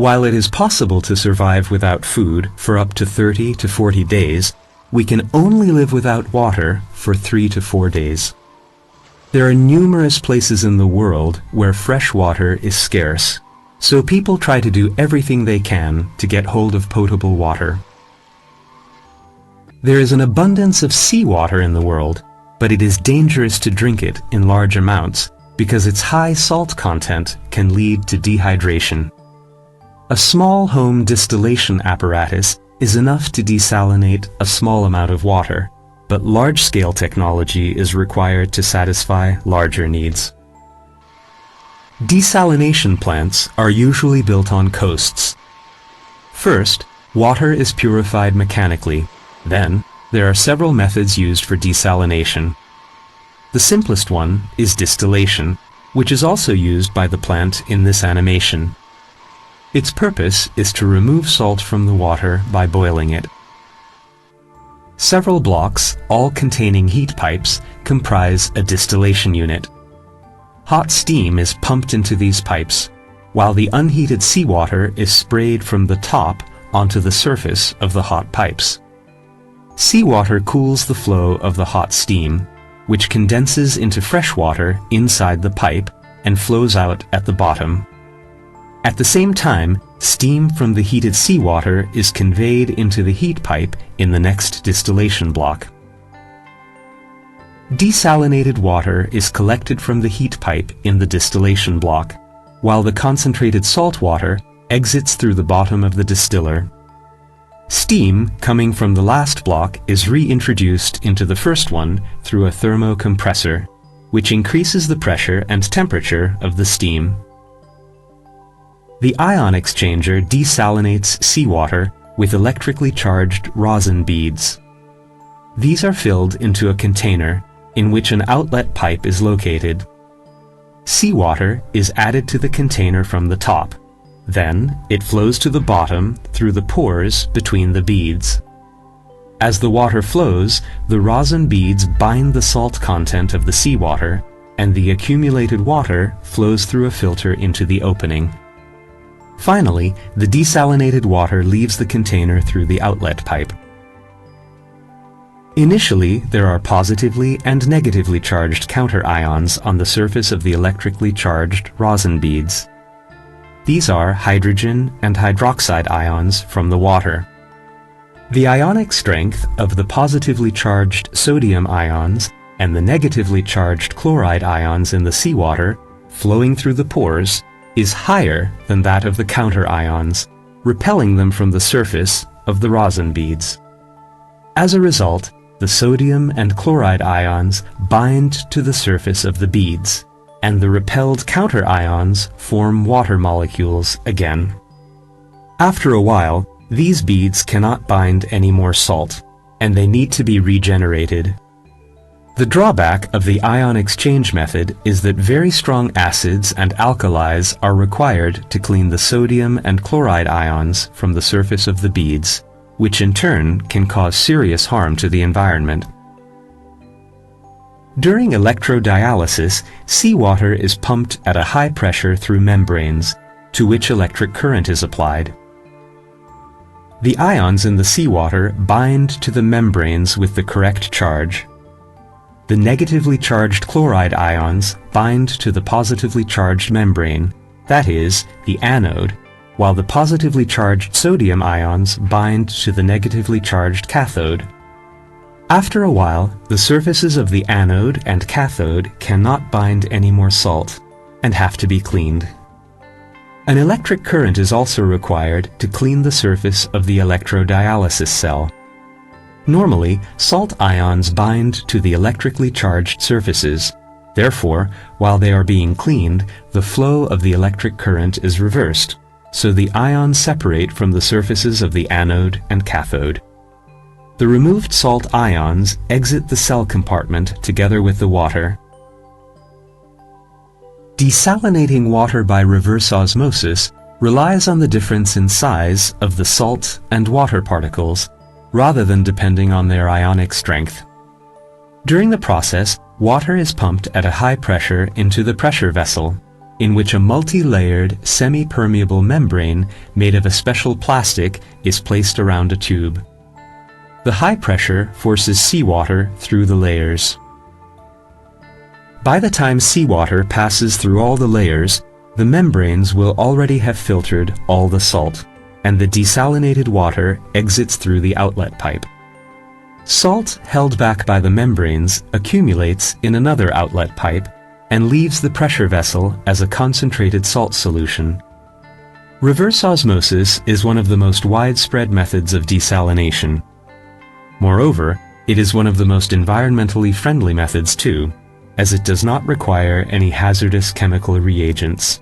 While it is possible to survive without food for up to 30 to 40 days, we can only live without water for 3 to 4 days. There are numerous places in the world where fresh water is scarce, so people try to do everything they can to get hold of potable water. There is an abundance of seawater in the world, but it is dangerous to drink it in large amounts because its high salt content can lead to dehydration. A small home distillation apparatus is enough to desalinate a small amount of water, but large-scale technology is required to satisfy larger needs. Desalination plants are usually built on coasts. First, water is purified mechanically. Then, there are several methods used for desalination. The simplest one is distillation, which is also used by the plant in this animation. Its purpose is to remove salt from the water by boiling it. Several blocks, all containing heat pipes, comprise a distillation unit. Hot steam is pumped into these pipes, while the unheated seawater is sprayed from the top onto the surface of the hot pipes. Seawater cools the flow of the hot steam, which condenses into fresh water inside the pipe and flows out at the bottom. At the same time, steam from the heated seawater is conveyed into the heat pipe in the next distillation block. Desalinated water is collected from the heat pipe in the distillation block, while the concentrated salt water exits through the bottom of the distiller. Steam coming from the last block is reintroduced into the first one through a thermocompressor, which increases the pressure and temperature of the steam. The ion exchanger desalinates seawater with electrically charged rosin beads. These are filled into a container in which an outlet pipe is located. Seawater is added to the container from the top. Then, it flows to the bottom through the pores between the beads. As the water flows, the rosin beads bind the salt content of the seawater, and the accumulated water flows through a filter into the opening. Finally, the desalinated water leaves the container through the outlet pipe. Initially, there are positively and negatively charged counter-ions on the surface of the electrically charged rosin beads. These are hydrogen and hydroxide ions from the water. The ionic strength of the positively charged sodium ions and the negatively charged chloride ions in the seawater flowing through the pores is higher than that of the counter-ions, repelling them from the surface of the rosin beads. As a result, the sodium and chloride ions bind to the surface of the beads, and the repelled counter-ions form water molecules again. After a while, these beads cannot bind any more salt, and they need to be regenerated. The drawback of the ion exchange method is that very strong acids and alkalis are required to clean the sodium and chloride ions from the surface of the beads, which in turn can cause serious harm to the environment. During electrodialysis, seawater is pumped at a high pressure through membranes, to which electric current is applied. The ions in the seawater bind to the membranes with the correct charge. The negatively charged chloride ions bind to the positively charged membrane, that is, the anode, while the positively charged sodium ions bind to the negatively charged cathode. After a while, the surfaces of the anode and cathode cannot bind any more salt and have to be cleaned. An electric current is also required to clean the surface of the electrodialysis cell. Normally, salt ions bind to the electrically charged surfaces. Therefore, while they are being cleaned, the flow of the electric current is reversed, so the ions separate from the surfaces of the anode and cathode. The removed salt ions exit the cell compartment together with the water. Desalinating water by reverse osmosis relies on the difference in size of the salt and water particles, rather than depending on their ionic strength. During the process, water is pumped at a high pressure into the pressure vessel, in which a multi-layered, semi-permeable membrane made of a special plastic is placed around a tube. The high pressure forces seawater through the layers. By the time seawater passes through all the layers, the membranes will already have filtered all the salt, and the desalinated water exits through the outlet pipe. Salt held back by the membranes accumulates in another outlet pipe and leaves the pressure vessel as a concentrated salt solution. Reverse osmosis is one of the most widespread methods of desalination. Moreover, it is one of the most environmentally friendly methods too, as it does not require any hazardous chemical reagents.